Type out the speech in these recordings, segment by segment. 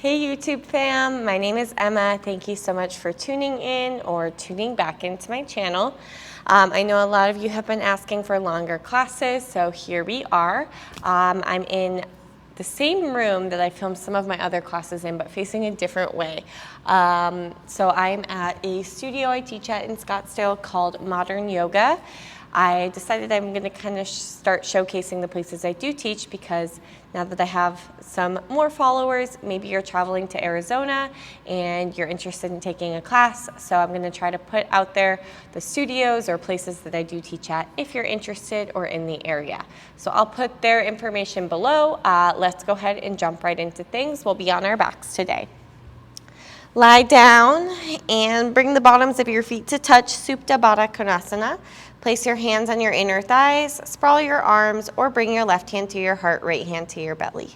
Hey YouTube fam, my name is Emma. Thank you so much for tuning in or tuning back into my channel. I know a lot of you have been asking for longer classes, so here we are. I'm in the same room that I filmed some of my other classes in, but facing a different way. So I'm at a studio I teach at in Scottsdale called Modern Yoga. I decided I'm going to kind of start showcasing the places I do teach because now that I have some more followers, maybe you're traveling to Arizona and you're interested in taking a class. So I'm going to try to put out there the studios or places that I do teach at if you're interested or in the area. So I'll put their information below. Let's go ahead and jump right into things. We'll be on our backs today. Lie down and bring the bottoms of your feet to touch, Supta Baddha Konasana. Place your hands on your inner thighs, sprawl your arms, or bring your left hand to your heart, right hand to your belly.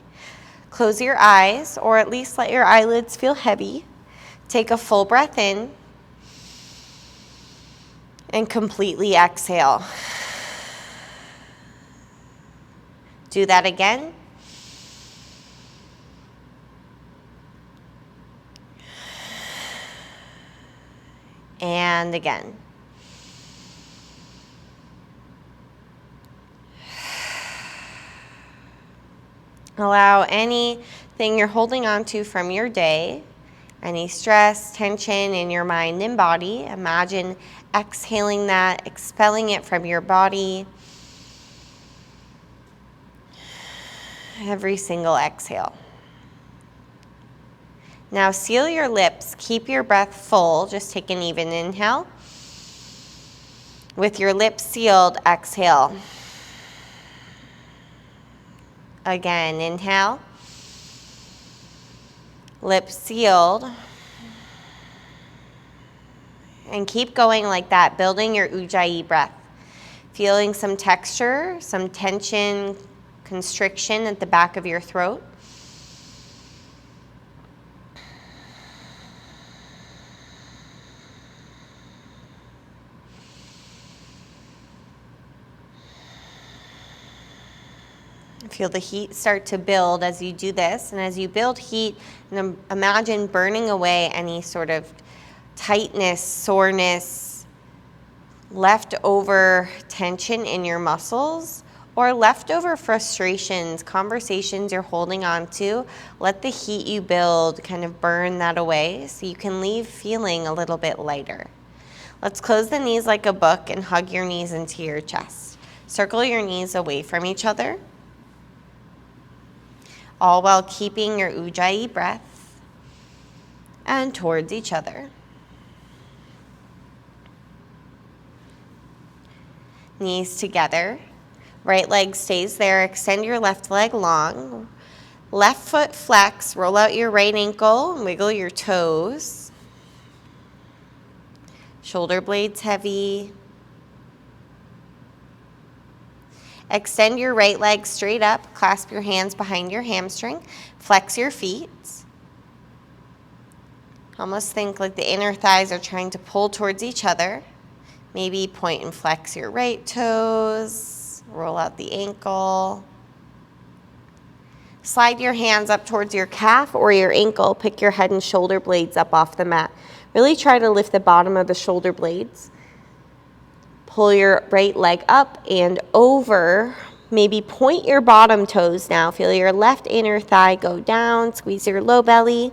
Close your eyes, or at least let your eyelids feel heavy. Take a full breath in, and completely exhale. Do that again. And again. Allow anything you're holding on to from your day, any stress, tension in your mind and body, imagine exhaling that, expelling it from your body. Every single exhale. Now seal your lips, keep your breath full, just take an even inhale. With your lips sealed, exhale. Again, inhale. Lips sealed. And keep going like that, building your Ujjayi breath. Feeling some texture, some tension, constriction at the back of your throat. Feel the heat start to build as you do this. And as you build heat, imagine burning away any sort of tightness, soreness, leftover tension in your muscles, or leftover frustrations, conversations you're holding on to. Let the heat you build kind of burn that away so you can leave feeling a little bit lighter. Let's close the knees like a book and hug your knees into your chest. Circle your knees away from each other, all while keeping your Ujjayi breath and towards each other. Knees together, right leg stays there, extend your left leg long, left foot flex, roll out your right ankle, and wiggle your toes. Shoulder blades heavy. Extend your right leg straight up, clasp your hands behind your hamstring, flex your feet. Almost think like the inner thighs are trying to pull towards each other. Maybe point and flex your right toes, roll out the ankle. Slide your hands up towards your calf or your ankle, pick your head and shoulder blades up off the mat. Really try to lift the bottom of the shoulder blades. Pull your right leg up and over. Maybe point your bottom toes now. Feel your left inner thigh go down. Squeeze your low belly.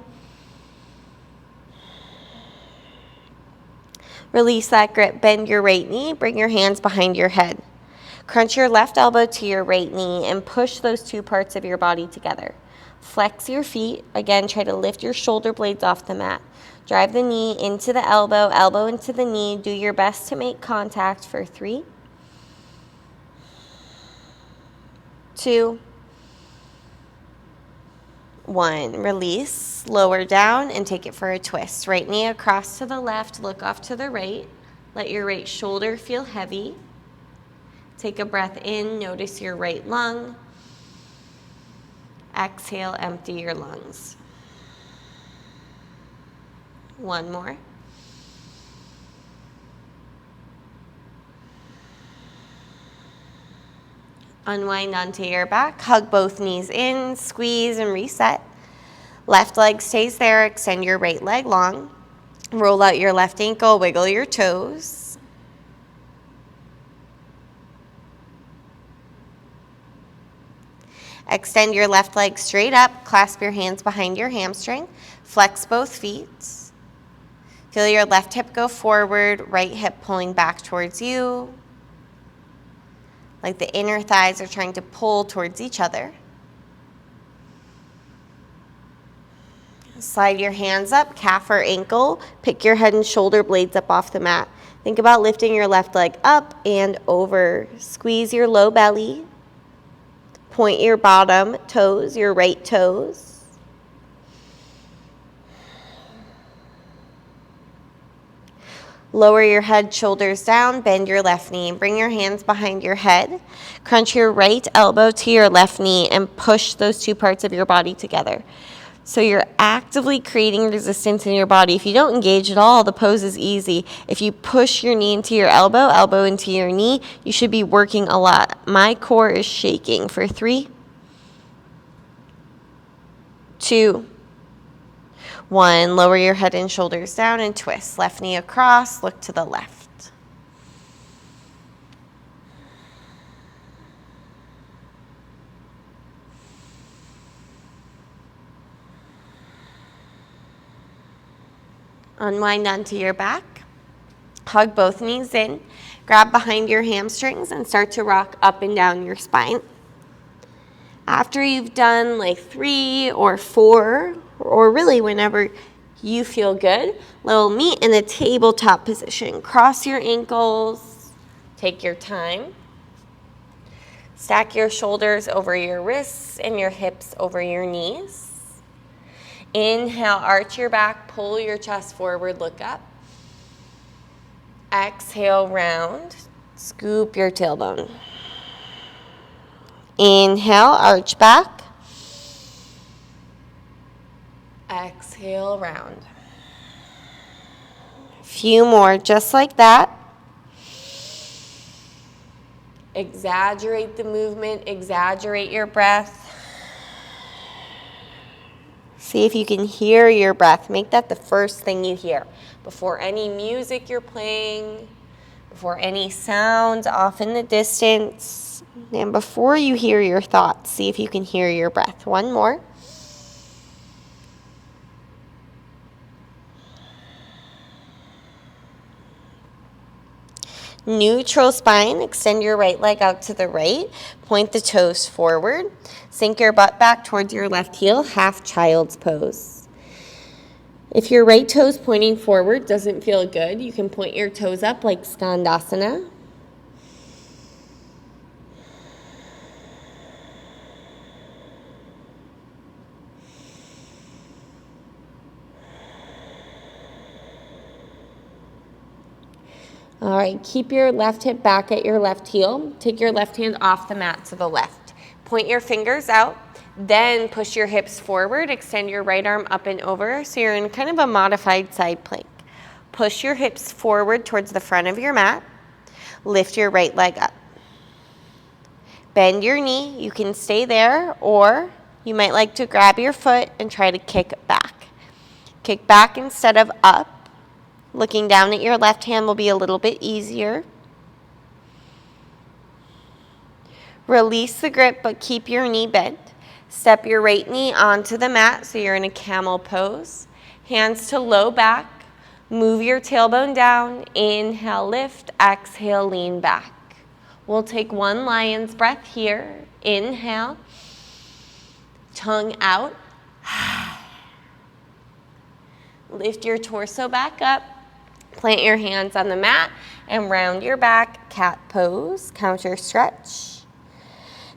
Release that grip. Bend your right knee. Bring your hands behind your head. Crunch your left elbow to your right knee and push those two parts of your body together. Flex your feet. Again, try to lift your shoulder blades off the mat. Drive the knee into the elbow, elbow into the knee. Do your best to make contact for 3, 2, 1. Release, lower down, and take it for a twist. Right knee across to the left, look off to the right. Let your right shoulder feel heavy. Take a breath in, notice your right lung. Exhale, empty your lungs. One more. Unwind onto your back, hug both knees in, squeeze and reset. Left leg stays there. Extend your right leg long. Roll out your left ankle, wiggle your toes. Extend your left leg straight up. Clasp your hands behind your hamstring. Flex both feet. Feel your left hip go forward, right hip pulling back towards you. Like the inner thighs are trying to pull towards each other. Slide your hands up, calf or ankle. Pick your head and shoulder blades up off the mat. Think about lifting your left leg up and over. Squeeze your low belly. Point your bottom toes, your right toes. Lower your head, shoulders down, bend your left knee. Bring your hands behind your head. Crunch your right elbow to your left knee and push those two parts of your body together. So you're actively creating resistance in your body. If you don't engage at all, the pose is easy. If you push your knee into your elbow, elbow into your knee, you should be working a lot. My core is shaking for 3, 2, 1. Lower your head and shoulders down and twist. Left knee across, look to the left. Unwind onto your back. Hug both knees in. Grab behind your hamstrings and start to rock up and down your spine. After you've done like 3 or 4, or really whenever you feel good, we'll meet in a tabletop position. Cross your ankles. Take your time. Stack your shoulders over your wrists and your hips over your knees. Inhale, arch your back, pull your chest forward, look up. Exhale, round, scoop your tailbone. Inhale, arch back. Exhale, round. Few more, just like that. Exaggerate the movement, exaggerate your breath. See if you can hear your breath. Make that the first thing you hear. Before any music you're playing, before any sounds off in the distance, and before you hear your thoughts, see if you can hear your breath. One more. Neutral spine, extend your right leg out to the right, point the toes forward, sink your butt back towards your left heel, half child's pose. If your right toes pointing forward doesn't feel good, you can point your toes up like Skandasana. All right, keep your left hip back at your left heel. Take your left hand off the mat to the left. Point your fingers out, then push your hips forward. Extend your right arm up and over so you're in kind of a modified side plank. Push your hips forward towards the front of your mat. Lift your right leg up. Bend your knee. You can stay there, or you might like to grab your foot and try to kick back. Kick back instead of up. Looking down at your left hand will be a little bit easier. Release the grip, but keep your knee bent. Step your right knee onto the mat so you're in a camel pose. Hands to low back. Move your tailbone down. Inhale, lift. Exhale, lean back. We'll take one lion's breath here. Inhale. Tongue out. Lift your torso back up. Plant your hands on the mat and round your back, cat pose, counter stretch.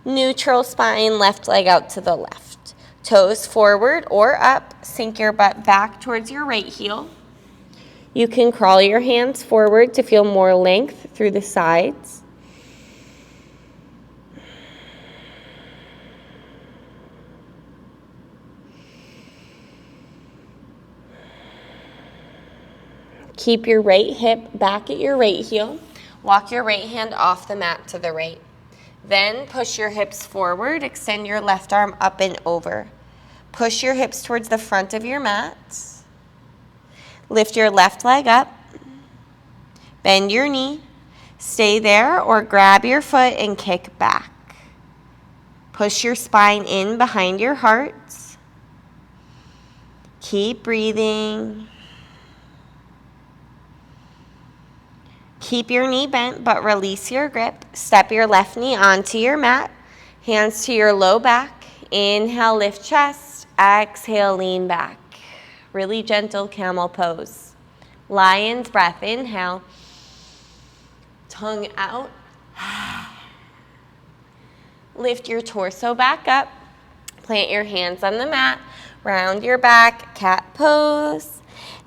Neutral spine, left leg out to the left. Toes forward or up, sink your butt back towards your right heel. You can crawl your hands forward to feel more length through the sides. Keep your right hip back at your right heel. Walk your right hand off the mat to the right. Then push your hips forward. Extend your left arm up and over. Push your hips towards the front of your mat. Lift your left leg up. Bend your knee. Stay there or grab your foot and kick back. Push your spine in behind your heart. Keep breathing. Keep your knee bent, but release your grip. Step your left knee onto your mat. Hands to your low back. Inhale, lift chest. Exhale, lean back. Really gentle camel pose. Lion's breath. Inhale. Tongue out. Lift your torso back up. Plant your hands on the mat. Round your back, cat pose.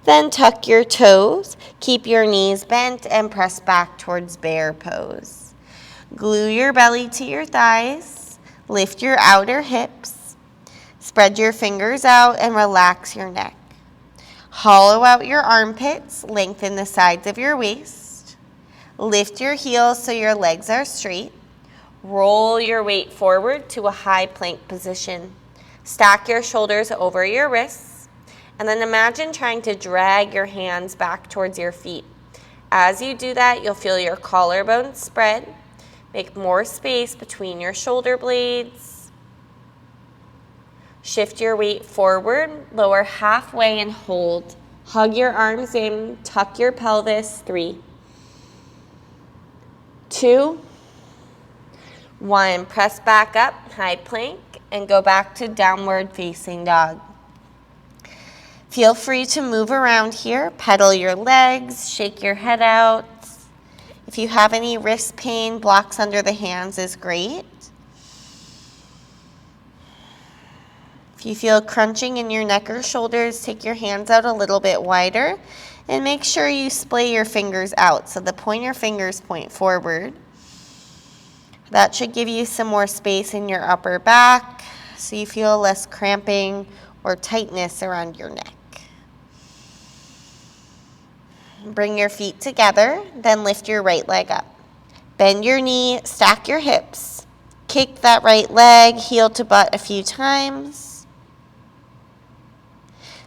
Then tuck your toes. Keep your knees bent and press back towards bear pose. Glue your belly to your thighs. Lift your outer hips. Spread your fingers out and relax your neck. Hollow out your armpits. Lengthen the sides of your waist. Lift your heels so your legs are straight. Roll your weight forward to a high plank position. Stack your shoulders over your wrists. And then imagine trying to drag your hands back towards your feet. As you do that, you'll feel your collarbones spread. Make more space between your shoulder blades. Shift your weight forward, lower halfway and hold. Hug your arms in, tuck your pelvis. 3, 2, 1. Press back up, high plank, and go back to downward facing dog. Feel free to move around here, pedal your legs, shake your head out. If you have any wrist pain, blocks under the hands is great. If you feel crunching in your neck or shoulders, take your hands out a little bit wider and make sure you splay your fingers out so the pointer fingers point forward. That should give you some more space in your upper back so you feel less cramping or tightness around your neck. Bring your feet together, then lift your right leg up. Bend your knee, stack your hips. Kick that right leg, heel to butt a few times.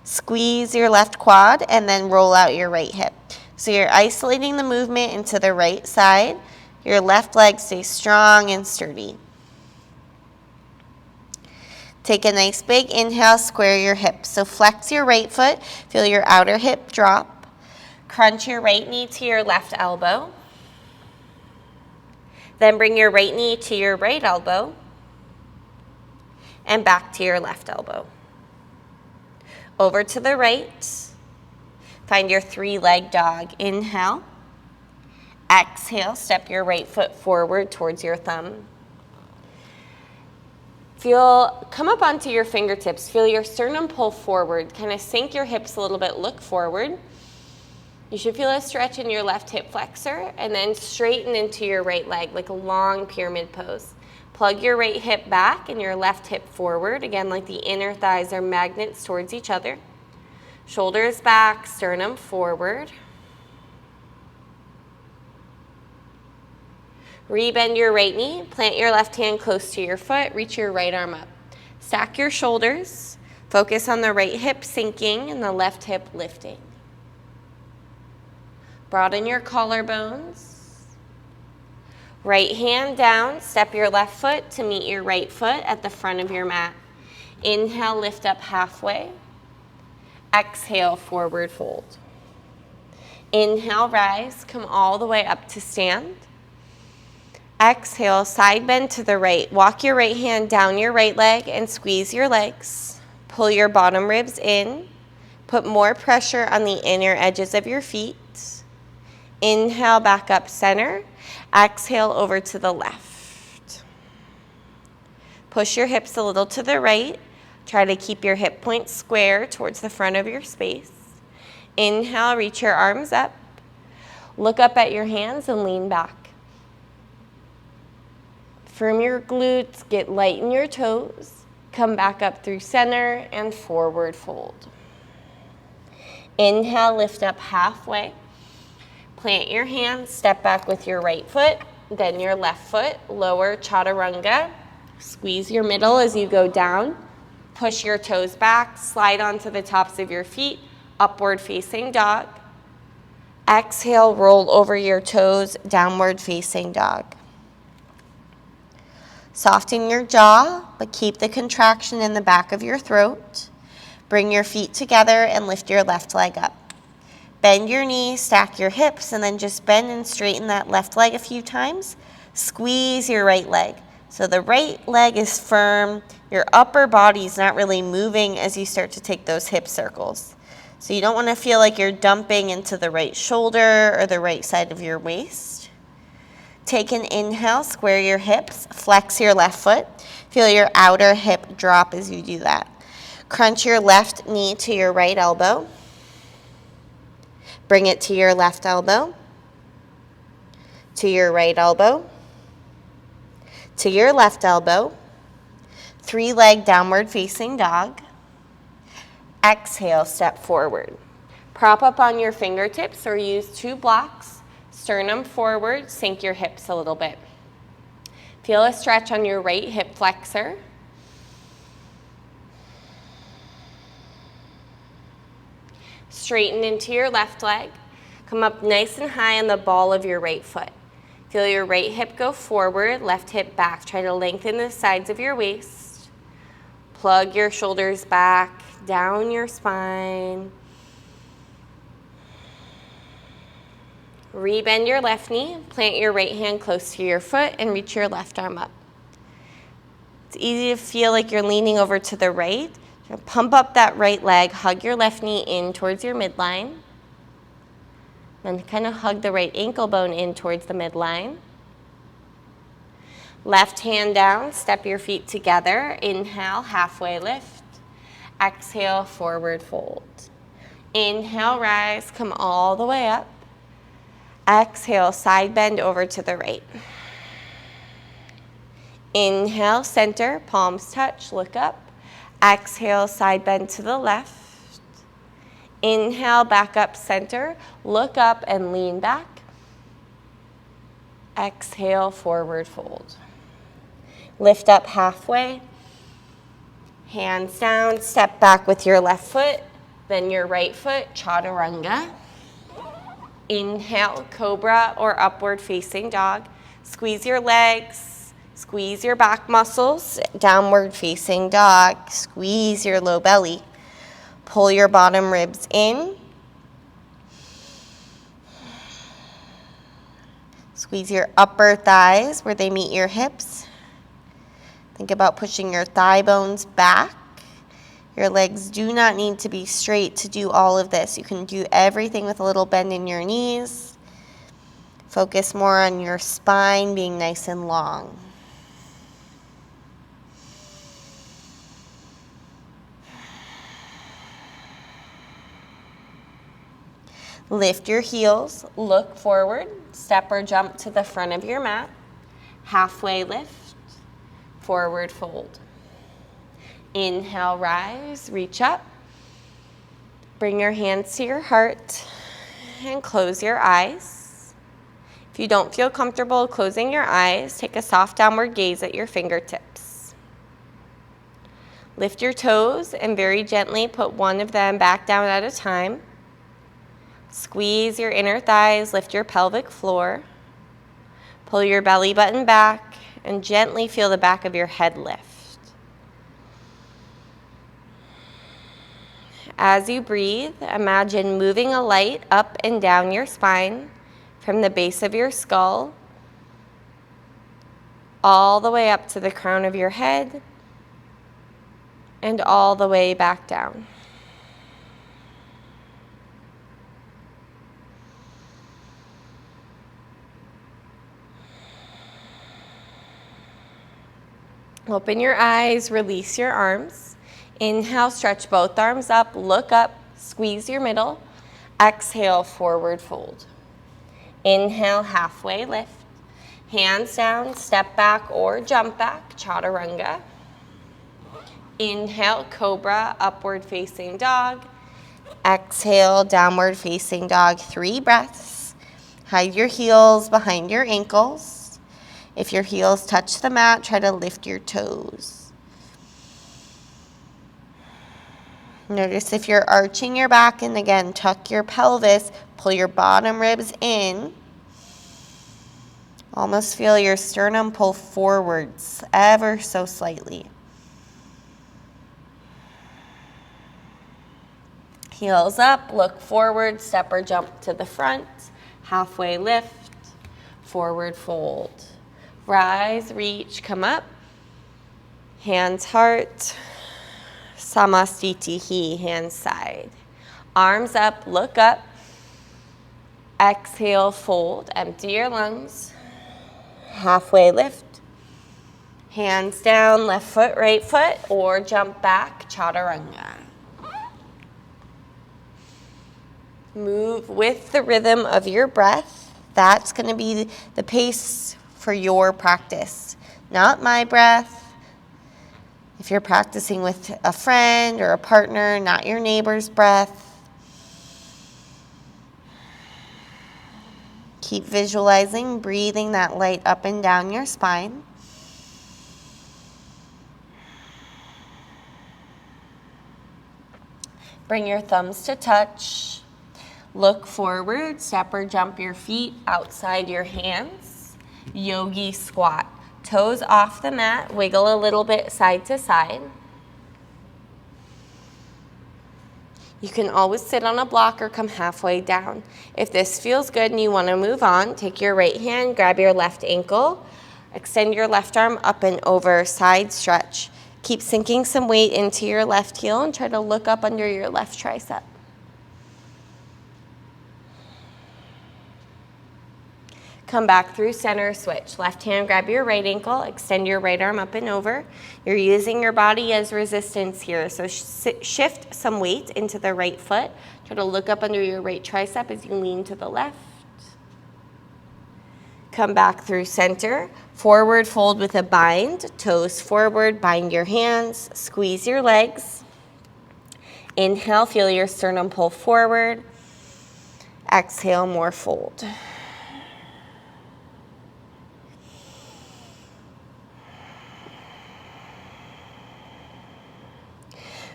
Squeeze your left quad and then roll out your right hip. So you're isolating the movement into the right side. Your left leg stays strong and sturdy. Take a nice big inhale, square your hips. So flex your right foot, feel your outer hip drop. Crunch your right knee to your left elbow. Then bring your right knee to your right elbow and back to your left elbow. Over to the right. Find your 3-leg dog. Inhale. Exhale, step your right foot forward towards your thumb. Come up onto your fingertips. Feel your sternum pull forward. Kind of sink your hips a little bit, look forward. You should feel a stretch in your left hip flexor and then straighten into your right leg like a long pyramid pose. Plug your right hip back and your left hip forward. Again, like the inner thighs are magnets towards each other. Shoulders back, sternum forward. Rebend your right knee, plant your left hand close to your foot, reach your right arm up. Stack your shoulders, focus on the right hip sinking and the left hip lifting. Broaden your collarbones. Right hand down, step your left foot to meet your right foot at the front of your mat. Inhale, lift up halfway. Exhale, forward fold. Inhale, rise, come all the way up to stand. Exhale, side bend to the right. Walk your right hand down your right leg and squeeze your legs. Pull your bottom ribs in. Put more pressure on the inner edges of your feet. Inhale, back up center. Exhale, over to the left. Push your hips a little to the right. Try to keep your hip points square towards the front of your space. Inhale, reach your arms up. Look up at your hands and lean back. Firm your glutes, get light in your toes. Come back up through center and forward fold. Inhale, lift up halfway. Plant your hands, step back with your right foot, then your left foot, lower chaturanga. Squeeze your middle as you go down. Push your toes back, slide onto the tops of your feet, upward facing dog. Exhale, roll over your toes, downward facing dog. Soften your jaw, but keep the contraction in the back of your throat. Bring your feet together and lift your left leg up. Bend your knees, stack your hips, and then just bend and straighten that left leg a few times. Squeeze your right leg. So the right leg is firm. Your upper body is not really moving as you start to take those hip circles. So you don't want to feel like you're dumping into the right shoulder or the right side of your waist. Take an inhale, square your hips, flex your left foot. Feel your outer hip drop as you do that. Crunch your left knee to your right elbow. Bring it to your left elbow, to your right elbow, to your left elbow. 3-leg downward facing dog. Exhale, step forward. Prop up on your fingertips or use 2 blocks. Sternum forward, sink your hips a little bit. Feel a stretch on your right hip flexor. Straighten into your left leg. Come up nice and high on the ball of your right foot. Feel your right hip go forward, left hip back. Try to lengthen the sides of your waist. Plug your shoulders back, down your spine. Rebend your left knee, plant your right hand close to your foot, and reach your left arm up. It's easy to feel like you're leaning over to the right. Pump up that right leg, hug your left knee in towards your midline. Then kind of hug the right ankle bone in towards the midline. Left hand down, step your feet together. Inhale, halfway lift. Exhale, forward fold. Inhale, rise, come all the way up. Exhale, side bend over to the right. Inhale, center, palms touch, look up. Exhale, side bend to the left. Inhale, back up center, look up and lean back. Exhale, forward fold. Lift up halfway. Hands down, step back with your left foot, then your right foot, chaturanga. Inhale, cobra or upward facing dog. Squeeze your legs, squeeze your back muscles. Downward facing dog, squeeze your low belly. Pull your bottom ribs in. Squeeze your upper thighs where they meet your hips. Think about pushing your thigh bones back. Your legs do not need to be straight to do all of this. You can do everything with a little bend in your knees. Focus more on your spine being nice and long. Lift your heels, look forward, step or jump to the front of your mat. Halfway lift, forward fold. Inhale, rise, reach up. Bring your hands to your heart and close your eyes. If you don't feel comfortable closing your eyes, take a soft downward gaze at your fingertips. Lift your toes and very gently put one of them back down at a time. Squeeze your inner thighs, lift your pelvic floor. Pull your belly button back and gently feel the back of your head lift. As you breathe, imagine moving a light up and down your spine from the base of your skull all the way up to the crown of your head and all the way back down. Open your eyes, release your arms. Inhale, stretch both arms up, look up, squeeze your middle. Exhale, forward fold. Inhale, halfway lift. Hands down, step back or jump back, chaturanga. Inhale, cobra, upward facing dog. Exhale, downward facing dog, 3 breaths. Hide your heels behind your ankles. If your heels touch the mat, try to lift your toes. Notice if you're arching your back, and again, tuck your pelvis, pull your bottom ribs in. Almost feel your sternum pull forwards ever so slightly. Heels up, look forward, step or jump to the front, halfway lift, forward fold. Rise, reach, come up, hands heart, Samastitihi, hands side. Arms up, look up, exhale, fold, empty your lungs, halfway lift, hands down, left foot, right foot, or jump back, chaturanga. Move with the rhythm of your breath. That's going to be the pace for your practice, not my breath. If you're practicing with a friend or a partner, not your neighbor's breath. Keep visualizing, breathing that light up and down your spine. Bring your thumbs to touch. Look forward, step or jump your feet outside your hands. Yogi squat. Toes off the mat, wiggle a little bit side to side. You can always sit on a block or come halfway down. If this feels good and you want to move on, take your right hand, grab your left ankle, extend your left arm up and over, side stretch. Keep sinking some weight into your left heel and try to look up under your left tricep. Come back through center switch. Left hand, grab your right ankle, extend your right arm up and over. You're using your body as resistance here, so shift some weight into the right foot. Try to look up under your right tricep as you lean to the left. Come back through center. Forward fold with a bind. Toes forward, bind your hands, squeeze your legs. Inhale, feel your sternum pull forward. Exhale, more fold.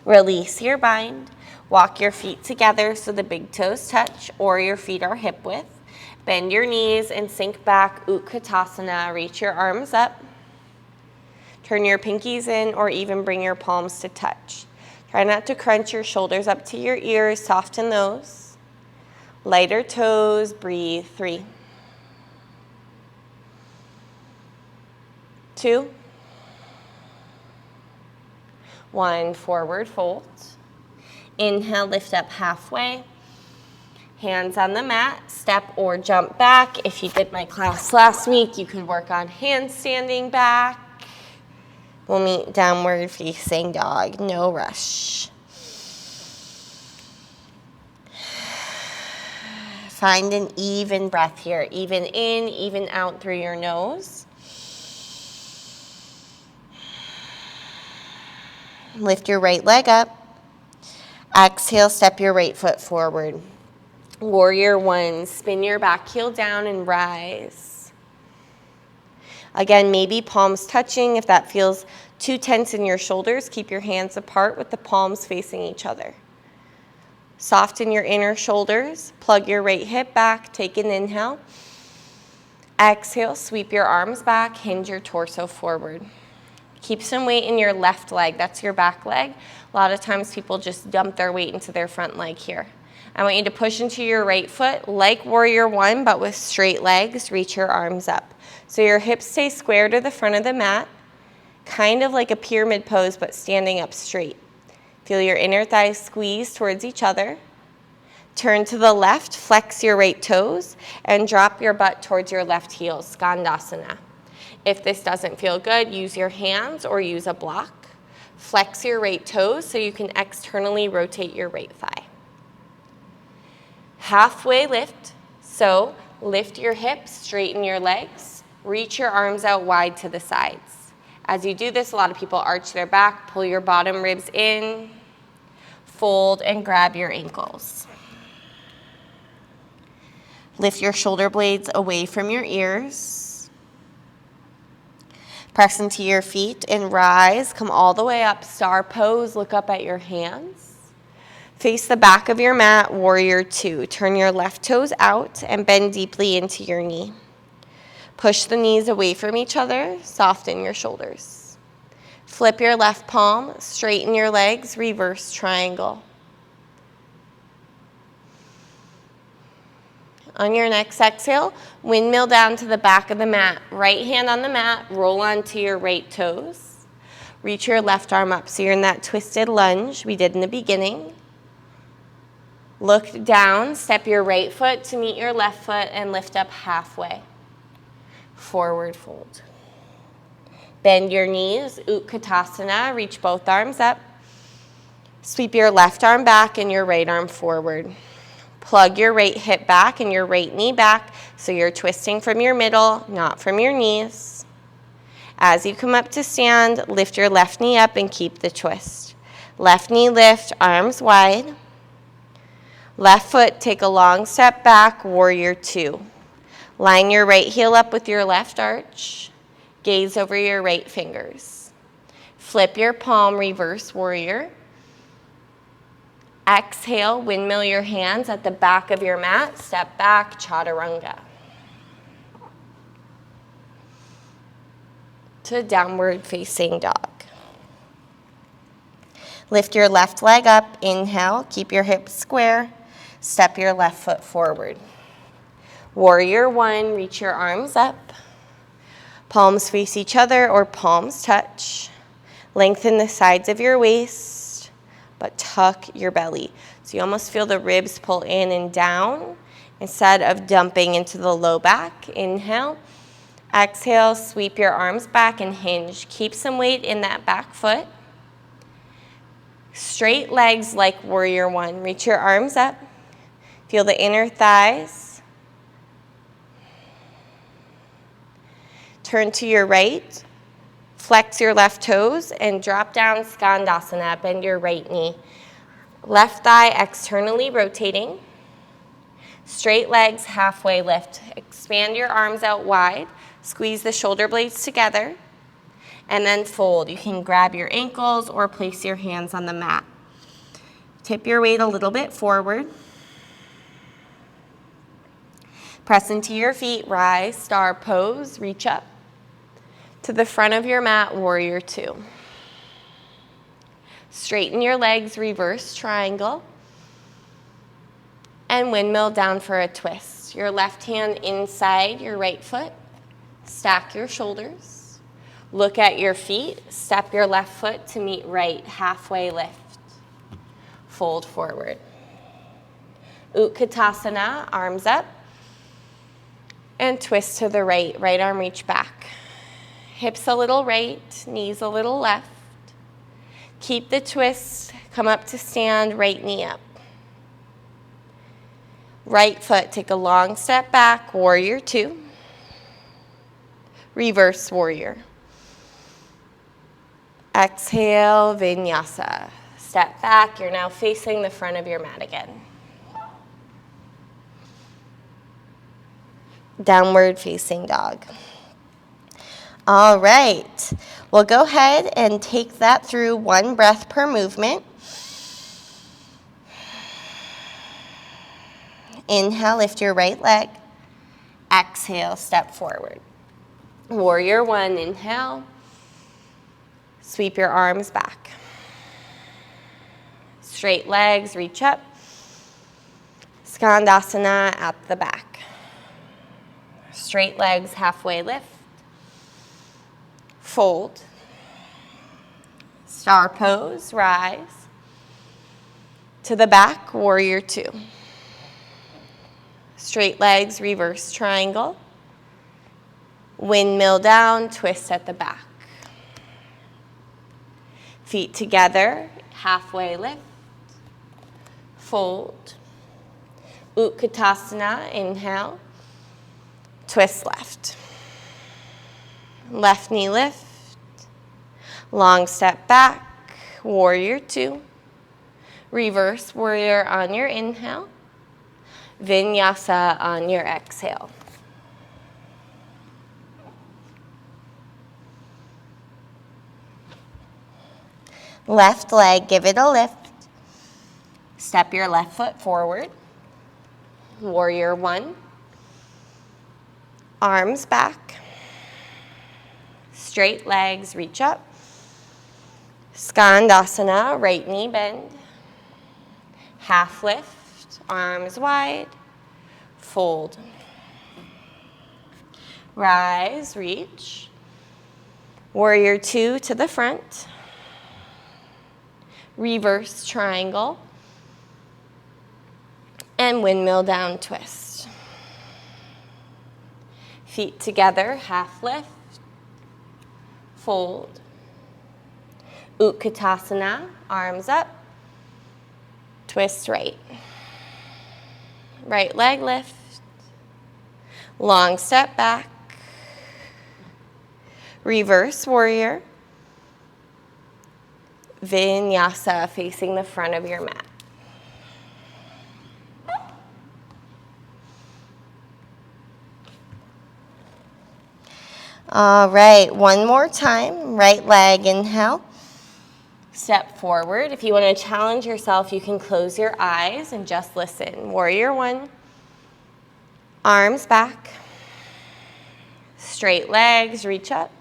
Release your bind. Walk your feet together so the big toes touch or your feet are hip width. Bend your knees and sink back, Utkatasana. Reach your arms up. Turn your pinkies in or even bring your palms to touch. Try not to crunch your shoulders up to your ears. Soften those. Lighter toes. Breathe. 3, 2, 1, forward fold. Inhale, lift up halfway. Hands on the mat, step or jump back. If you did my class last week, you could work on handstanding back. We'll meet downward facing dog, no rush. Find an even breath here, even in, even out through your nose. Lift your right leg up. Exhale, step your right foot forward. Warrior 1, spin your back heel down and rise. Again, maybe palms touching. If that feels too tense in your shoulders, keep your hands apart with the palms facing each other. Soften your inner shoulders. Plug your right hip back. Take an inhale. Exhale, sweep your arms back. Hinge your torso forward. Keep some weight in your left leg. That's your back leg. A lot of times people just dump their weight into their front leg here. I want you to push into your right foot like Warrior 1, but with straight legs. Reach your arms up. So your hips stay square to the front of the mat, kind of like a pyramid pose, but standing up straight. Feel your inner thighs squeeze towards each other. Turn to the left, flex your right toes, and drop your butt towards your left heel, Skandasana. If this doesn't feel good, use your hands or use a block. Flex your right toes so you can externally rotate your right thigh. Halfway lift, so lift your hips, straighten your legs, reach your arms out wide to the sides. As you do this, a lot of people arch their back, pull your bottom ribs in, fold, and grab your ankles. Lift your shoulder blades away from your ears. Press into your feet and rise. Come all the way up, star pose, look up at your hands. Face the back of your mat, warrior two. Turn your left toes out and bend deeply into your knee. Push the knees away from each other, soften your shoulders. Flip your left palm, straighten your legs, reverse triangle. On your next exhale, windmill down to the back of the mat. Right hand on the mat, roll onto your right toes. Reach your left arm up so you're in that twisted lunge we did in the beginning. Look down, step your right foot to meet your left foot and lift up halfway. Forward fold. Bend your knees, Utkatasana, reach both arms up. Sweep your left arm back and your right arm forward. Plug your right hip back and your right knee back so you're twisting from your middle, not from your knees. As you come up to stand, lift your left knee up and keep the twist. Left knee lift, arms wide. Left foot, take a long step back, warrior two. Line your right heel up with your left arch. Gaze over your right fingers. Flip your palm, reverse warrior. Exhale, windmill your hands at the back of your mat. Step back, chaturanga. To downward facing dog. Lift your left leg up, inhale, keep your hips square. Step your left foot forward. Warrior one, reach your arms up. Palms face each other or palms touch. Lengthen the sides of your waist, but tuck your belly. So you almost feel the ribs pull in and down instead of dumping into the low back. Inhale. Exhale, sweep your arms back and hinge. Keep some weight in that back foot. Straight legs like warrior one. Reach your arms up. Feel the inner thighs. Turn to your right. Flex your left toes and drop down Skandasana. Bend your right knee. Left thigh externally rotating. Straight legs, halfway lift. Expand your arms out wide. Squeeze the shoulder blades together. And then fold. You can grab your ankles or place your hands on the mat. Tip your weight a little bit forward. Press into your feet, rise, star pose, reach up. To the front of your mat, warrior two. Straighten your legs, reverse triangle. And windmill down for a twist. Your left hand inside your right foot. Stack your shoulders. Look at your feet. Step your left foot to meet right, halfway lift. Fold forward. Utkatasana, arms up. And twist to the right. Right arm reach back. Hips a little right, knees a little left. Keep the twist. Come up to stand, right knee up. Right foot, take a long step back, warrior two. Reverse warrior. Exhale, Vinyasa. Step back, you're now facing the front of your mat again. Downward facing dog. All right, well, go ahead and take that through one breath per movement. Inhale, lift your right leg. Exhale, step forward. Warrior one, inhale. Sweep your arms back. Straight legs, reach up. Skandasana at the back. Straight legs, halfway lift. Fold. Star pose, rise. To the back, warrior two. Straight legs, reverse triangle. Windmill down, twist at the back. Feet together, halfway lift. Fold. Utkatasana, inhale. Twist left. Left knee lift. Long step back, warrior two. Reverse warrior on your inhale. Vinyasa on your exhale. Left leg, give it a lift. Step your left foot forward. Warrior one. Arms back. Straight legs, reach up. Skandasana, right knee bend. Half lift, arms wide. Fold. Rise, reach. Warrior two to the front. Reverse triangle. And windmill down twist. Feet together, half lift. Fold. Utkatasana, arms up. Twist right. Right leg lift. Long step back. Reverse warrior. Vinyasa, facing the front of your mat. All right, one more time. Right leg, inhale. Step forward. If you want to challenge yourself, you can close your eyes and just listen. Warrior one. Arms back. Straight legs, reach up.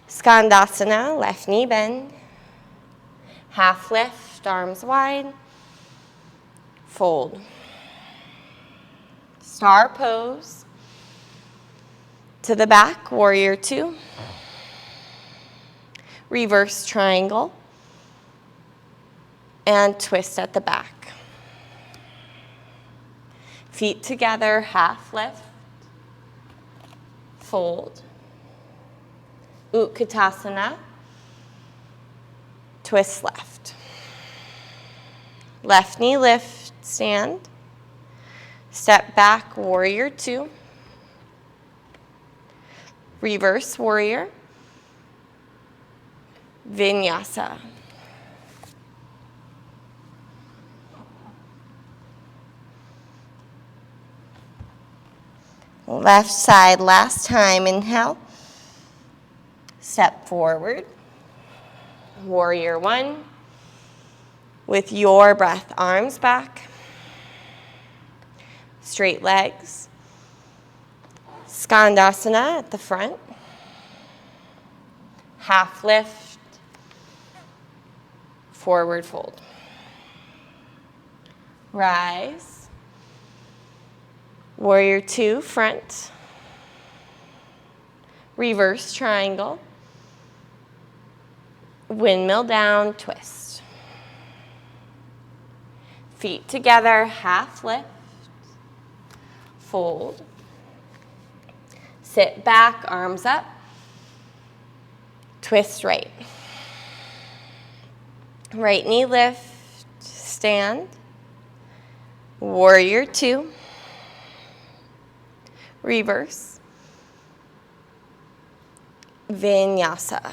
Skandasana, left knee bend. Half lift, arms wide. Fold. Star pose. To the back, warrior two. Reverse triangle. And twist at the back. Feet together, half lift. Fold. Utkatasana. Twist left. Left knee lift, stand. Step back, warrior two. Reverse warrior. Vinyasa. Left side, last time, inhale. Step forward. Warrior one. With your breath, arms back. Straight legs. Skandasana at the front. Half lift. Forward fold. Rise. Warrior two, front. Reverse triangle. Windmill down, twist. Feet together, half lift. Fold. Sit back, arms up. Twist right. Right knee lift, stand. Warrior two. Reverse. Vinyasa.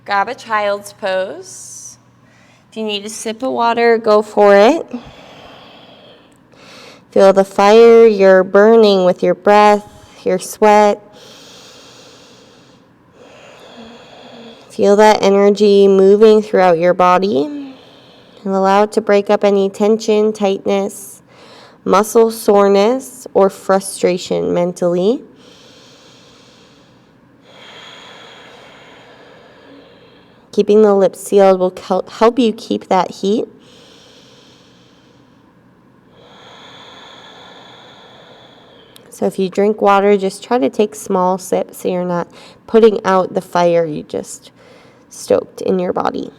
Grab a child's pose. If you need a sip of water, go for it. Feel the fire you're burning with your breath, your sweat. Feel that energy moving throughout your body. And allow it to break up any tension, tightness, muscle soreness, or frustration mentally. Keeping the lips sealed will help you keep that heat. So if you drink water, just try to take small sips so you're not putting out the fire you just stoked in your body.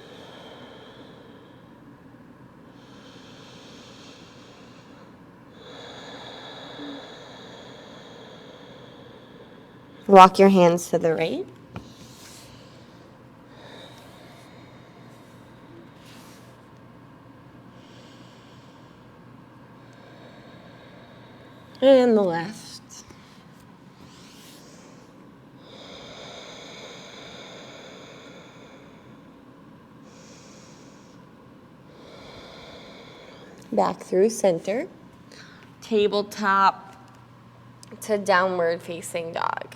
Walk your hands to the right. And the left. Back through center. Tabletop to downward facing dog.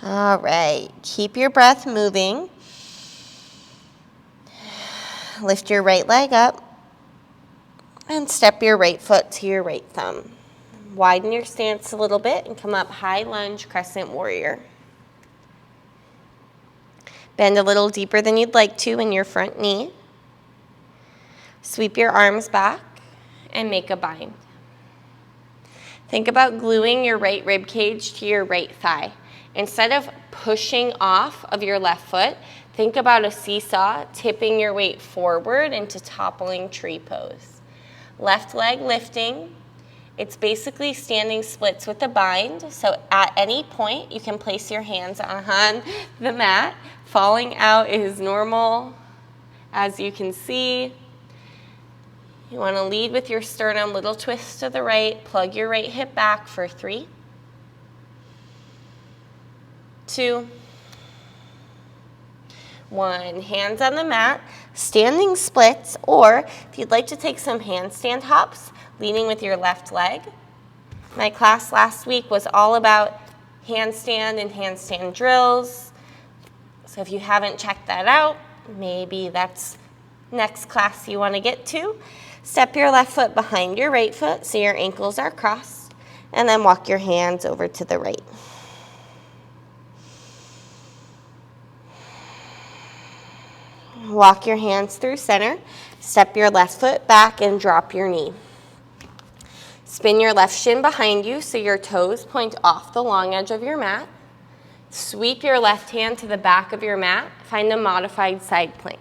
All right, keep your breath moving. Lift your right leg up and step your right foot to your right thumb. Widen your stance a little bit and come up high lunge, crescent warrior. Bend a little deeper than you'd like to in your front knee. Sweep your arms back and make a bind. Think about gluing your right rib cage to your right thigh. Instead of pushing off of your left foot, think about a seesaw, tipping your weight forward into toppling tree pose. Left leg lifting. It's basically standing splits with a bind, so at any point you can place your hands on the mat. Falling out is normal, as you can see. You want to lead with your sternum, little twist to the right, plug your right hip back for 3, 2, 1. Hands on the mat, standing splits, or if you'd like to take some handstand hops, leaning with your left leg. My class last week was all about handstand and handstand drills. So if you haven't checked that out, maybe that's next class you want to get to. Step your left foot behind your right foot so your ankles are crossed, and then walk your hands over to the right. Walk your hands through center. Step your left foot back and drop your knee. Spin your left shin behind you so your toes point off the long edge of your mat. Sweep your left hand to the back of your mat. Find a modified side plank.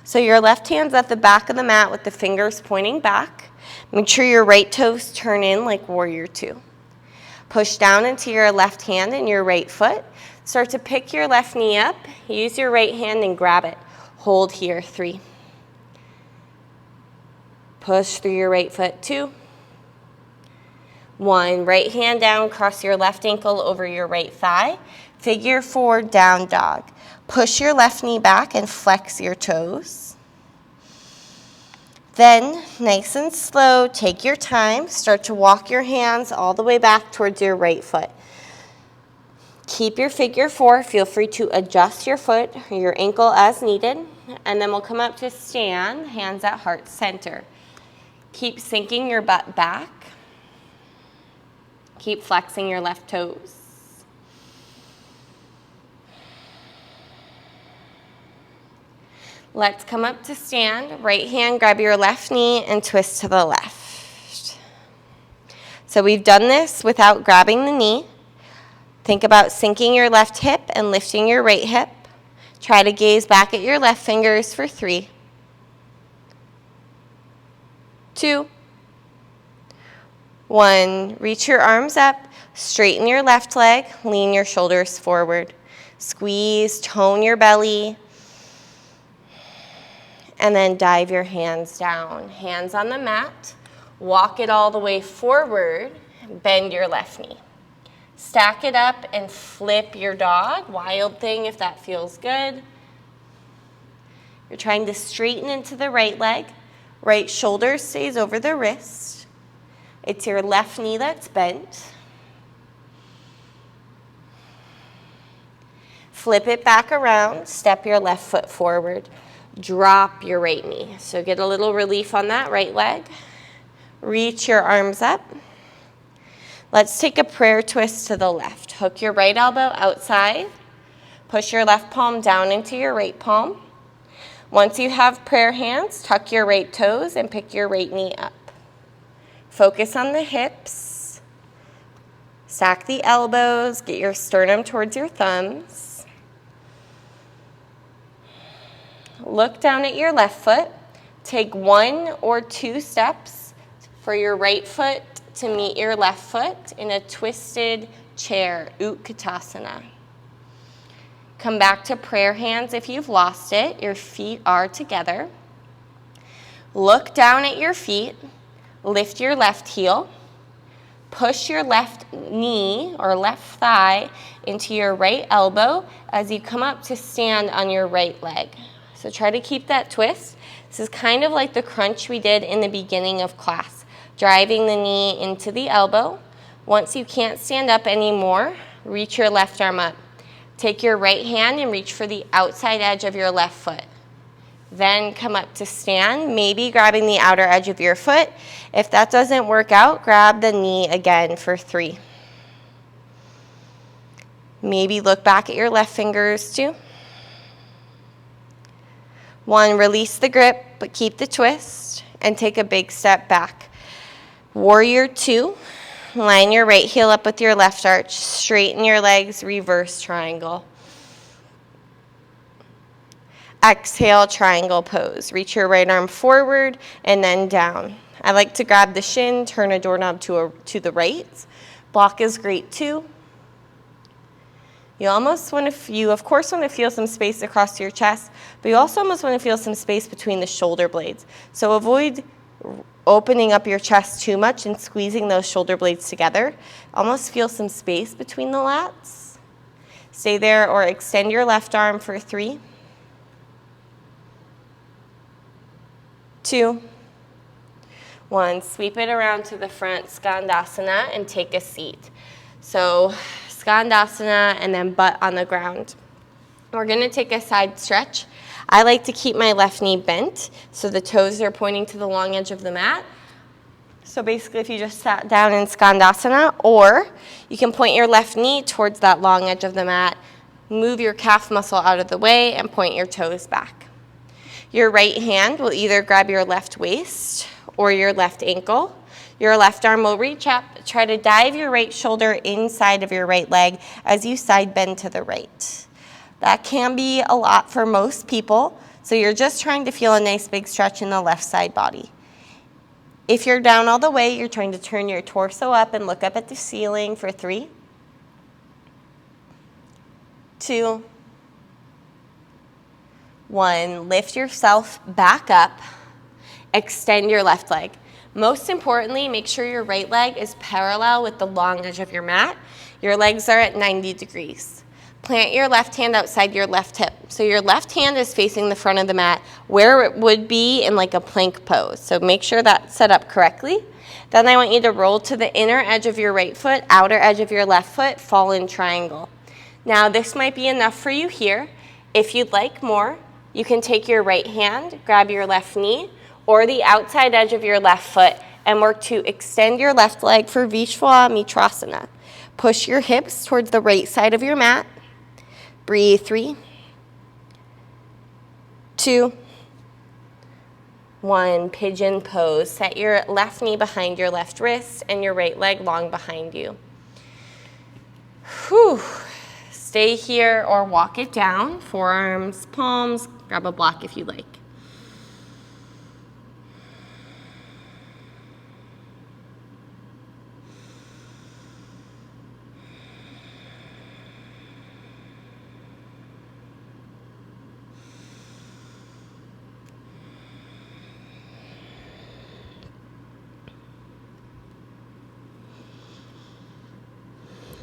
So your left hand's at the back of the mat with the fingers pointing back. Make sure your right toes turn in like warrior 2. Push down into your left hand and your right foot. Start to pick your left knee up. Use your right hand and grab it. Hold here, 3. Push through your right foot, 2. 1. Right hand down, cross your left ankle over your right thigh. Figure 4, down dog. Push your left knee back and flex your toes. Then, nice and slow, take your time. Start to walk your hands all the way back towards your right foot. Keep your figure 4. Feel free to adjust your foot or your ankle as needed. And then we'll come up to stand, hands at heart center. Keep sinking your butt back. Keep flexing your left toes. Let's come up to stand. Right hand, grab your left knee and twist to the left. So we've done this without grabbing the knee. Think about sinking your left hip and lifting your right hip. Try to gaze back at your left fingers for 3, 2, 1. Reach your arms up, straighten your left leg, lean your shoulders forward. Squeeze, tone your belly, and then dive your hands down. Hands on the mat, walk it all the way forward, bend your left knee. Stack it up and flip your dog. Wild thing if that feels good. You're trying to straighten into the right leg. Right shoulder stays over the wrist. It's your left knee that's bent. Flip it back around. Step your left foot forward. Drop your right knee. So get a little relief on that right leg. Reach your arms up. Let's take a prayer twist to the left. Hook your right elbow outside. Push your left palm down into your right palm. Once you have prayer hands, tuck your right toes and pick your right knee up. Focus on the hips. Stack the elbows. Get your sternum towards your thumbs. Look down at your left foot. Take 1 or 2 steps for your right foot to meet your left foot in a twisted chair, Utkatasana. Come back to prayer hands if you've lost it. Your feet are together. Look down at your feet. Lift your left heel. Push your left knee or left thigh into your right elbow as you come up to stand on your right leg. So try to keep that twist. This is kind of like the crunch we did in the beginning of class. Driving the knee into the elbow. Once you can't stand up anymore, reach your left arm up. Take your right hand and reach for the outside edge of your left foot. Then come up to stand, maybe grabbing the outer edge of your foot. If that doesn't work out, grab the knee again for 3. Maybe look back at your left fingers, 2. 1, release the grip, but keep the twist, and take a big step back. Warrior 2, line your right heel up with your left arch, straighten your legs, reverse triangle. Exhale, triangle pose. Reach your right arm forward and then down. I like to grab the shin, turn a doorknob to the right. Block is great too. You of course want to feel some space across your chest, but you also almost want to feel some space between the shoulder blades. So avoid opening up your chest too much and squeezing those shoulder blades together. Almost feel some space between the lats. Stay there or extend your left arm for 3. 2, 1, sweep it around to the front, Skandasana, and take a seat. So Skandasana and then butt on the ground. We're going to take a side stretch. I like to keep my left knee bent so the toes are pointing to the long edge of the mat. So basically if you just sat down in Skandasana, or you can point your left knee towards that long edge of the mat, move your calf muscle out of the way, and point your toes back. Your right hand will either grab your left waist or your left ankle. Your left arm will reach up. Try to dive your right shoulder inside of your right leg as you side bend to the right. That can be a lot for most people, so you're just trying to feel a nice big stretch in the left side body. If you're down all the way, you're trying to turn your torso up and look up at the ceiling for 3, 2, 1, lift yourself back up, extend your left leg. Most importantly, make sure your right leg is parallel with the long edge of your mat. Your legs are at 90 degrees. Plant your left hand outside your left hip. So your left hand is facing the front of the mat where it would be in like a plank pose. So make sure that's set up correctly. Then I want you to roll to the inner edge of your right foot, outer edge of your left foot, fall in triangle. Now this might be enough for you here. If you'd like more, you can take your right hand, grab your left knee, or the outside edge of your left foot, and work to extend your left leg for Vishwamitrasana. Push your hips towards the right side of your mat. Breathe. 3, 2, 1, pigeon pose. Set your left knee behind your left wrist and your right leg long behind you. Whew. Stay here or walk it down, forearms, palms, grab a block if you like.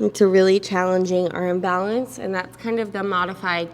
It's a really challenging arm balance, and that's kind of the modified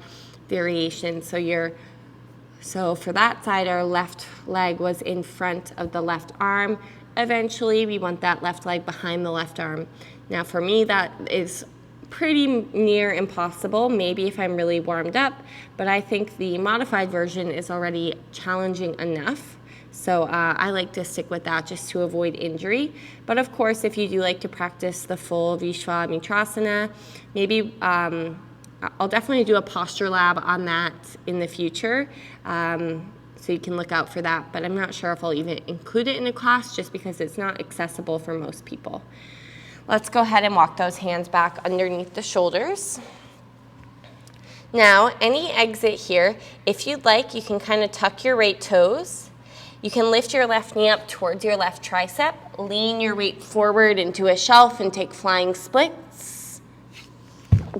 variation. So for that side, our left leg was in front of the left arm. Eventually, we want that left leg behind the left arm. Now for me, that is pretty near impossible, maybe if I'm really warmed up, but I think the modified version is already challenging enough. So I like to stick with that just to avoid injury. But of course, if you do like to practice the full Vishwamitrasana, maybe I'll definitely do a posture lab on that in the future. So you can look out for that. But I'm not sure if I'll even include it in a class just because it's not accessible for most people. Let's go ahead and walk those hands back underneath the shoulders. Now, any exit here, if you'd like, you can kind of tuck your right toes. You can lift your left knee up towards your left tricep, lean your weight forward into a shelf and take flying splits.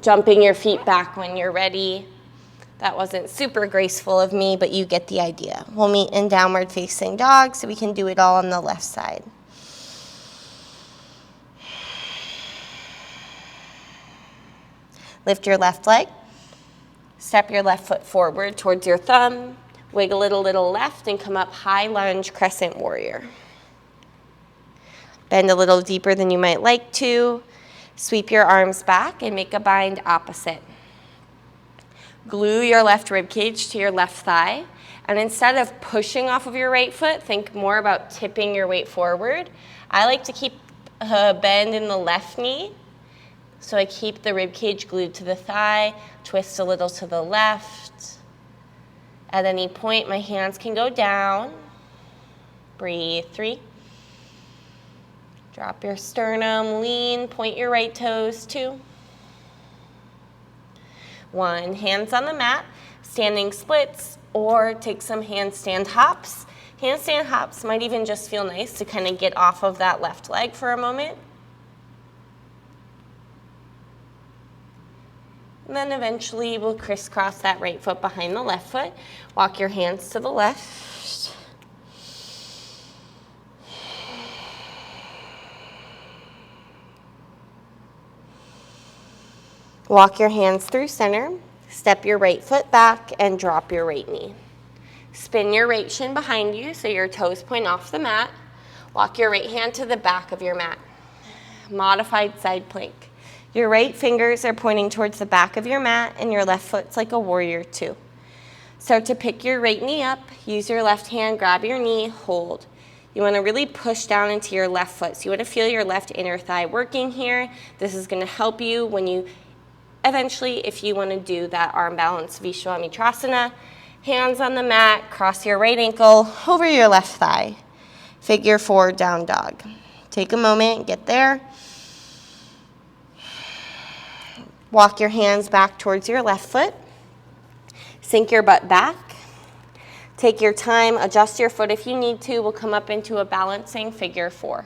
Jumping your feet back when you're ready. That wasn't super graceful of me, but you get the idea. We'll meet in downward facing dog so we can do it all on the left side. Lift your left leg. Step your left foot forward towards your thumb. Wiggle it a little left and come up high lunge crescent warrior. Bend a little deeper than you might like to. Sweep your arms back and make a bind opposite. Glue your left rib cage to your left thigh. And instead of pushing off of your right foot, think more about tipping your weight forward. I like to keep a bend in the left knee. So I keep the rib cage glued to the thigh, twist a little to the left. At any point, my hands can go down. Breathe, 3. Drop your sternum, lean, point your right toes, 2. 1, hands on the mat, standing splits, or take some handstand hops. Handstand hops might even just feel nice to kind of get off of that left leg for a moment. And then eventually we'll crisscross that right foot behind the left foot. Walk your hands to the left. Walk your hands through center. Step your right foot back and drop your right knee. Spin your right shin behind you so your toes point off the mat. Walk your right hand to the back of your mat. Modified side plank. Your right fingers are pointing towards the back of your mat and your left foot's like a warrior 2. Start to pick your right knee up. Use your left hand, grab your knee, hold. You want to really push down into your left foot. So you want to feel your left inner thigh working here. This is going to help you when you eventually, if you want to do that arm balance Viswamitrasana. Hands on the mat, cross your right ankle over your left thigh. Figure 4, down dog. Take a moment, get there. Walk your hands back towards your left foot. Sink your butt back. Take your time, adjust your foot if you need to. We'll come up into a balancing figure 4.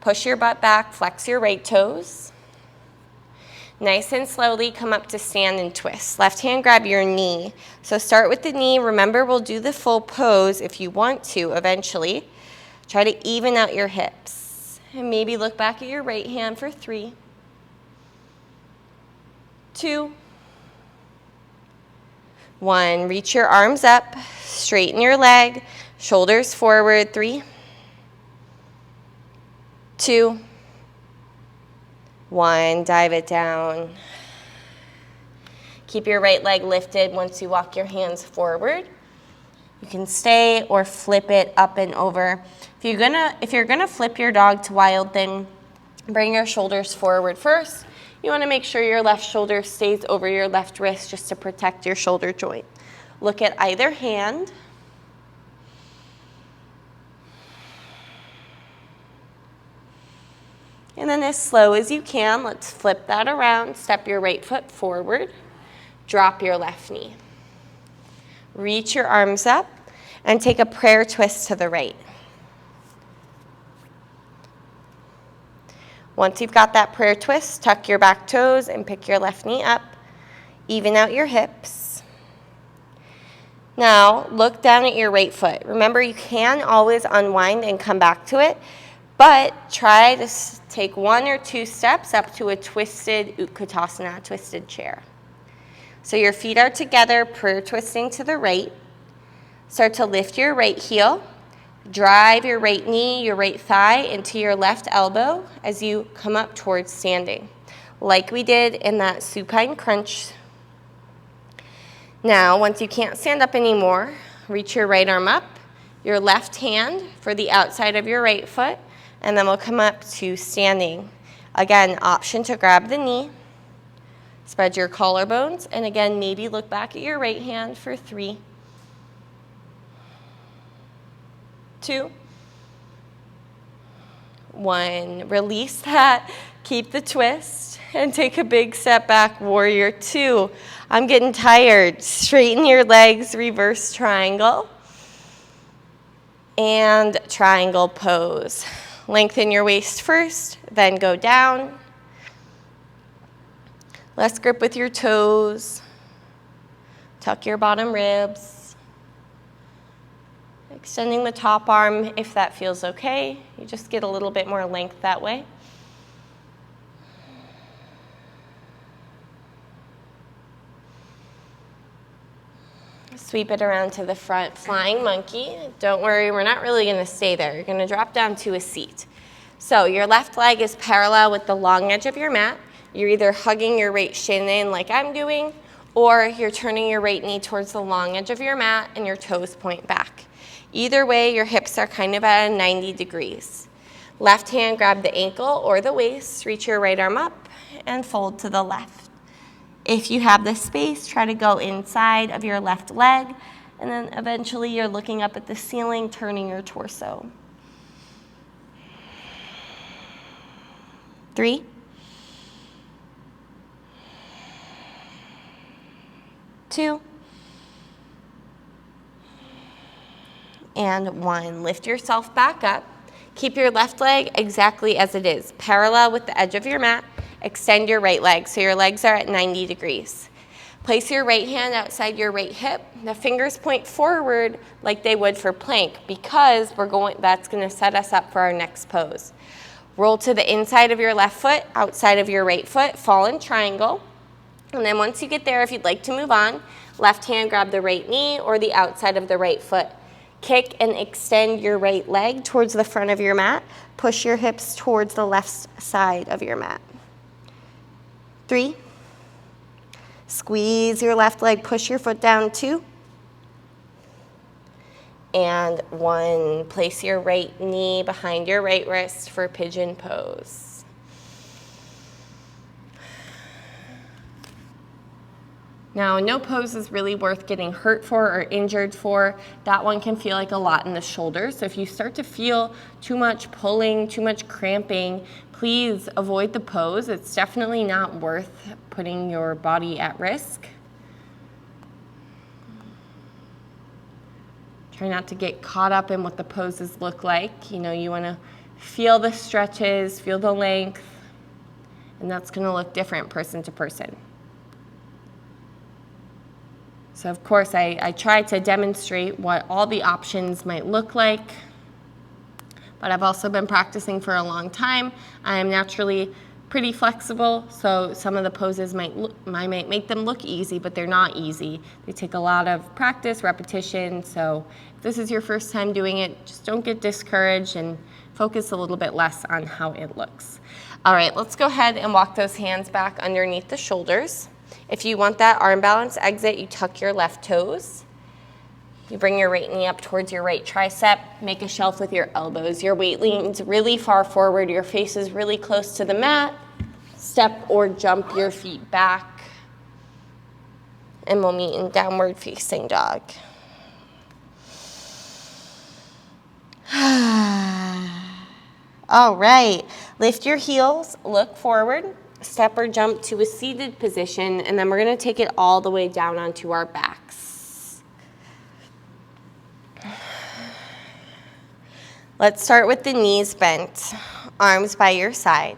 Push your butt back, flex your right toes. Nice and slowly come up to stand and twist. Left hand grab your knee. So start with the knee. Remember, we'll do the full pose if you want to eventually. Try to even out your hips. And maybe look back at your right hand for 3, 2, 1. Reach your arms up, straighten your leg, shoulders forward, 3, 2, 1, dive it down. Keep your right leg lifted once you walk your hands forward. You can stay or flip it up and over. If you're gonna flip your dog to wild thing, bring your shoulders forward first. You wanna make sure your left shoulder stays over your left wrist just to protect your shoulder joint. Look at either hand. And then as slow as you can, let's flip that around. Step your right foot forward. Drop your left knee. Reach your arms up and take a prayer twist to the right. Once you've got that prayer twist, tuck your back toes and pick your left knee up. Even out your hips. Now, look down at your right foot. Remember, you can always unwind and come back to it, but try to take 1 or 2 steps up to a twisted Utkatasana, twisted chair. So your feet are together, prayer twisting to the right. Start to lift your right heel. Drive your right knee, your right thigh into your left elbow as you come up towards standing, like we did in that supine crunch. Now, once you can't stand up anymore, reach your right arm up, your left hand for the outside of your right foot, and then we'll come up to standing. Again, option to grab the knee, spread your collarbones, and again, maybe look back at your right hand for 3, 2, 1. Release that, keep the twist, and take a big step back, warrior 2. I'm getting tired. Straighten your legs, reverse triangle, and triangle pose. Lengthen your waist first, then go down. Let's grip with your toes. Tuck your bottom ribs. Extending the top arm if that feels okay. You just get a little bit more length that way. Sweep it around to the front, flying monkey. Don't worry, we're not really gonna stay there. You're gonna drop down to a seat. So your left leg is parallel with the long edge of your mat. You're either hugging your right shin in like I'm doing, or you're turning your right knee towards the long edge of your mat and your toes point back. Either way, your hips are kind of at a 90 degrees. Left hand, grab the ankle or the waist, reach your right arm up and fold to the left. If you have the space, try to go inside of your left leg, and then eventually you're looking up at the ceiling, turning your torso. 3, 2, and 1. Lift yourself back up. Keep your left leg exactly as it is, parallel with the edge of your mat. Extend your right leg so your legs are at 90 degrees. Place your right hand outside your right hip. The fingers point forward like they would for plank because that's going to set us up for our next pose. Roll to the inside of your left foot, outside of your right foot, fall in triangle. And then once you get there, if you'd like to move on, left hand grab the right knee or the outside of the right foot. Kick and extend your right leg towards the front of your mat. Push your hips towards the left side of your mat. 3. Squeeze your left leg, push your foot down. 2. And 1. Place your right knee behind your right wrist for pigeon pose. Now, no pose is really worth getting hurt for or injured for. That one can feel like a lot in the shoulders. So if you start to feel too much pulling, too much cramping, please avoid the pose. It's definitely not worth putting your body at risk. Try not to get caught up in what the poses look like. You want to feel the stretches, feel the length, and that's going to look different person to person. So of course, I try to demonstrate what all the options might look like, but I've also been practicing for a long time. I am naturally pretty flexible, so some of the poses might make them look easy, but they're not easy. They take a lot of practice, repetition, so if this is your first time doing it, just don't get discouraged and focus a little bit less on how it looks. All right, let's go ahead and walk those hands back underneath the shoulders. If you want that arm balance exit, you tuck your left toes. You bring your right knee up towards your right tricep. Make a shelf with your elbows. Your weight leans really far forward. Your face is really close to the mat. Step or jump your feet back. And we'll meet in downward facing dog. All right. Lift your heels, look forward. Step or jump to a seated position, and then we're going to take it all the way down onto our backs. Let's start with the knees bent, arms by your side.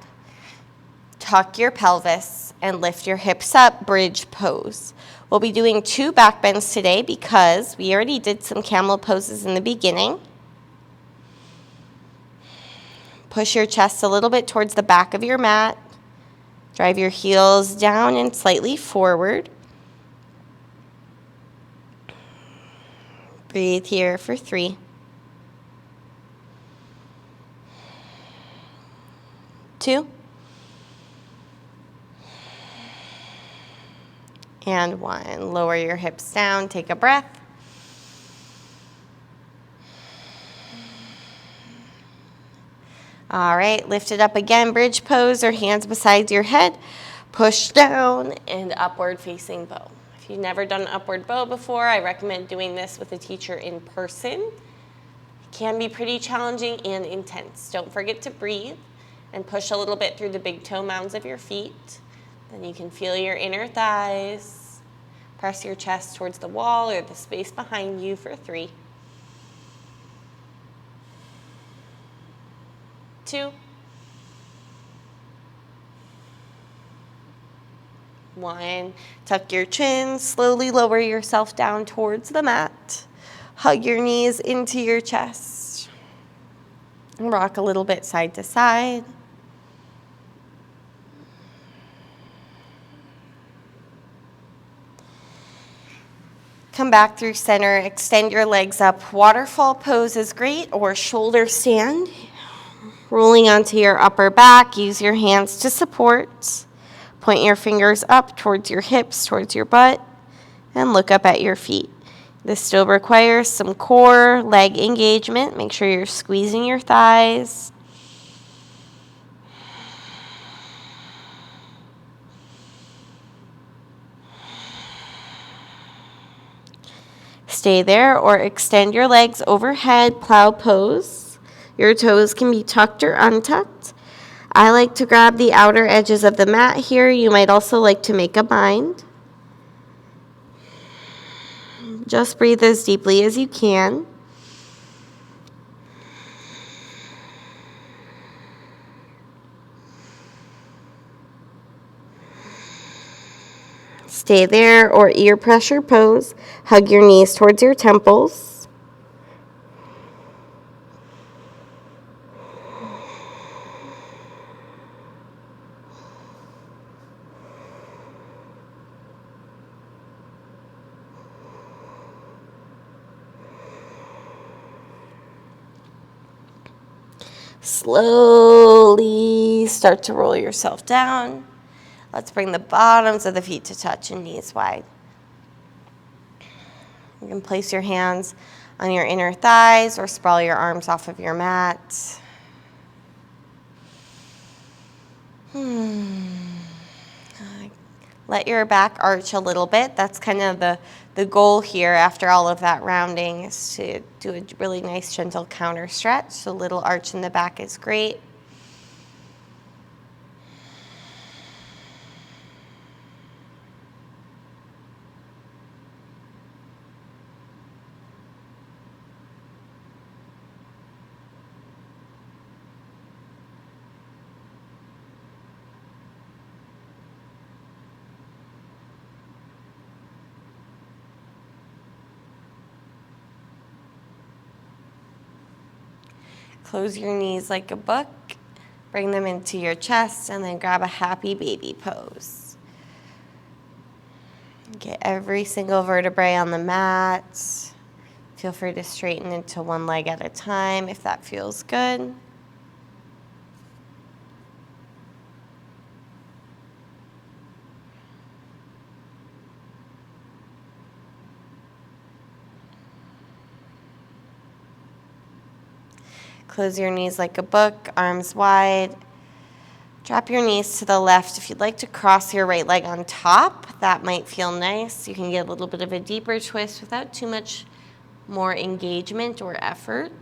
Tuck your pelvis and lift your hips up, bridge pose. We'll be doing 2 back bends today because we already did some camel poses in the beginning. Push your chest a little bit towards the back of your mat. Drive your heels down and slightly forward. Breathe here for 3. 2. And 1. Lower your hips down, take a breath. All right, lift it up again, bridge pose or hands beside your head. Push down and upward facing bow. If you've never done an upward bow before, I recommend doing this with a teacher in person. It can be pretty challenging and intense. Don't forget to breathe and push a little bit through the big toe mounds of your feet. Then you can feel your inner thighs. Press your chest towards the wall or the space behind you for 3. 2. 1. Tuck your chin, slowly lower yourself down towards the mat. Hug your knees into your chest. And rock a little bit side to side. Come back through center, extend your legs up. Waterfall pose is great, or shoulder stand. Rolling onto your upper back, use your hands to support. Point your fingers up towards your hips, towards your butt, and look up at your feet. This still requires some core leg engagement. Make sure you're squeezing your thighs. Stay there or extend your legs overhead, plow pose. Your toes can be tucked or untucked. I like to grab the outer edges of the mat here. You might also like to make a bind. Just breathe as deeply as you can. Stay there or ear pressure pose. Hug your knees towards your temples. Slowly start to roll yourself down. Let's bring the bottoms of the feet to touch and knees wide. You can place your hands on your inner thighs or sprawl your arms off of your mat. Let your back arch a little bit. That's kind of the goal here after all of that rounding, is to do a really nice gentle counter stretch. So a little arch in the back is great. Close your knees like a book, bring them into your chest, and then grab a happy baby pose. Get every single vertebrae on the mat. Feel free to straighten into one leg at a time if that feels good. Close your knees like a book, arms wide. Drop your knees to the left. If you'd like to cross your right leg on top, that might feel nice. You can get a little bit of a deeper twist without too much more engagement or effort.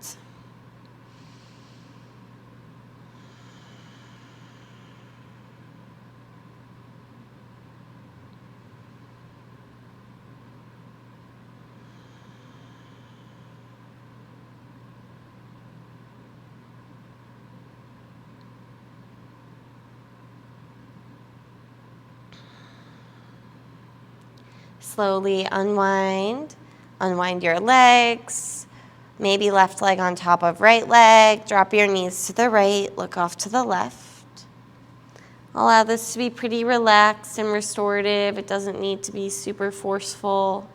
Slowly unwind your legs, maybe left leg on top of right leg. Drop your knees to the right, look off to the left. Allow this to be pretty relaxed and restorative. It doesn't need to be super forceful.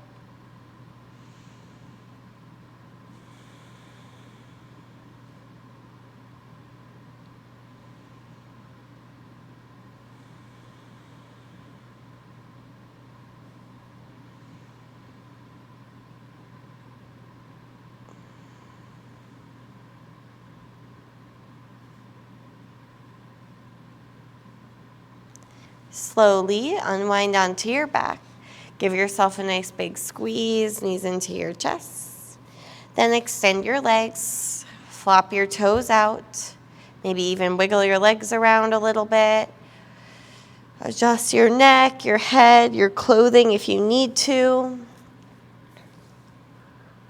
Slowly unwind onto your back. Give yourself a nice big squeeze, knees into your chest. Then extend your legs, flop your toes out, maybe even wiggle your legs around a little bit. Adjust your neck, your head, your clothing if you need to.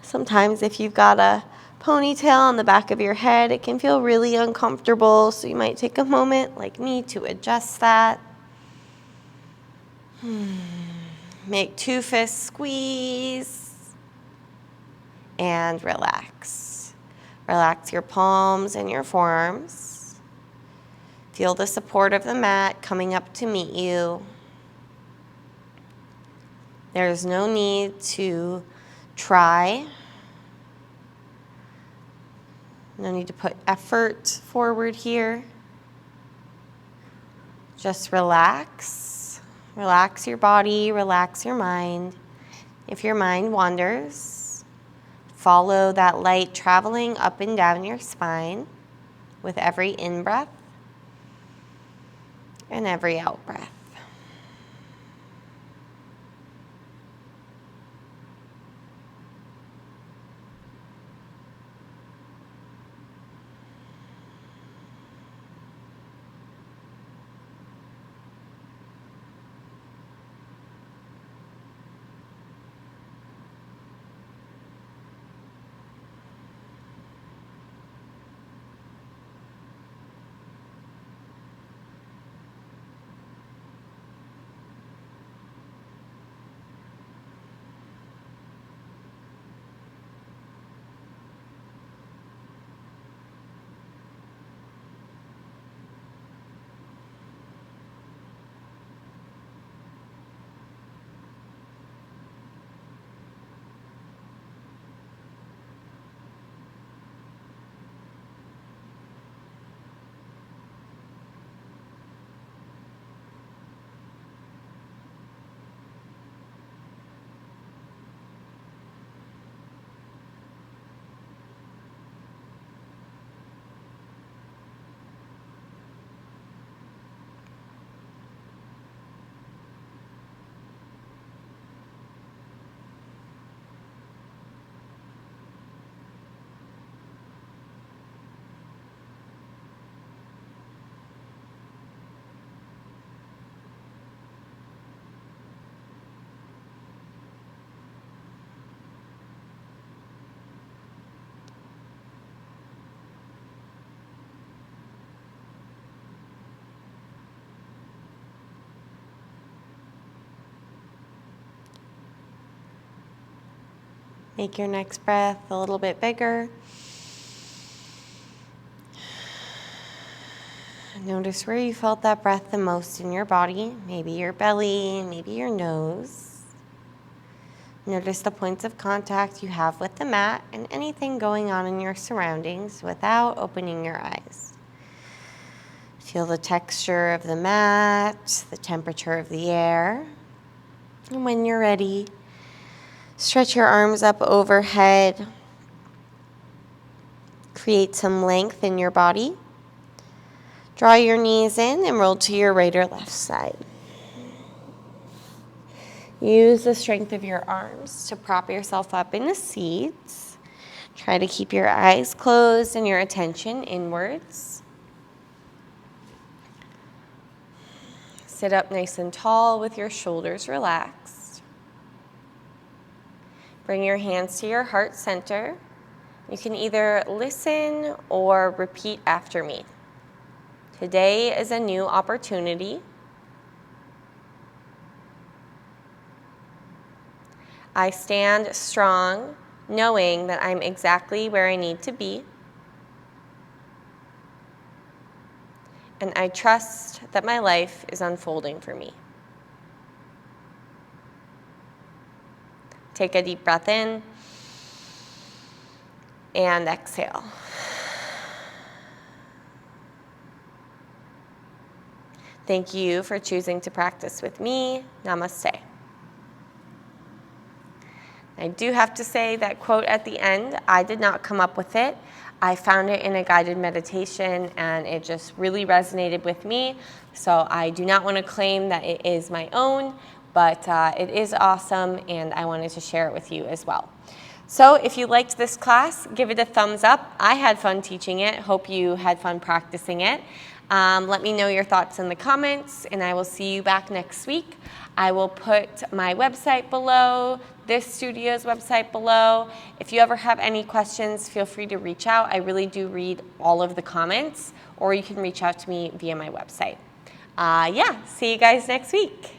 Sometimes if you've got a ponytail on the back of your head, it can feel really uncomfortable, so you might take a moment, like me, to adjust that. Make two fists squeeze and relax. Relax your palms and your forearms. Feel the support of the mat coming up to meet you. There's no need to try. No need to put effort forward here. Just relax. Relax your body, relax your mind. If your mind wanders, follow that light traveling up and down your spine with every in-breath and every out-breath. Make your next breath a little bit bigger. Notice where you felt that breath the most in your body. Maybe your belly, maybe your nose. Notice the points of contact you have with the mat and anything going on in your surroundings without opening your eyes. Feel the texture of the mat, the temperature of the air. And when you're ready, stretch your arms up overhead. Create some length in your body. Draw your knees in and roll to your right or left side. Use the strength of your arms to prop yourself up in a seat. Try to keep your eyes closed and your attention inwards. Sit up nice and tall with your shoulders relaxed. Bring your hands to your heart center. You can either listen or repeat after me. Today is a new opportunity. I stand strong, knowing that I'm exactly where I need to be. And I trust that my life is unfolding for me. Take a deep breath in and exhale. Thank you for choosing to practice with me. Namaste. I do have to say that quote at the end, I did not come up with it. I found it in a guided meditation and it just really resonated with me. So I do not want to claim that it is my own, but it is awesome and I wanted to share it with you as well. So if you liked this class, give it a thumbs up. I had fun teaching it. Hope you had fun practicing it. Let me know your thoughts in the comments and I will see you back next week. I will put my website below, this studio's website below. If you ever have any questions, feel free to reach out. I really do read all of the comments, or you can reach out to me via my website. See you guys next week.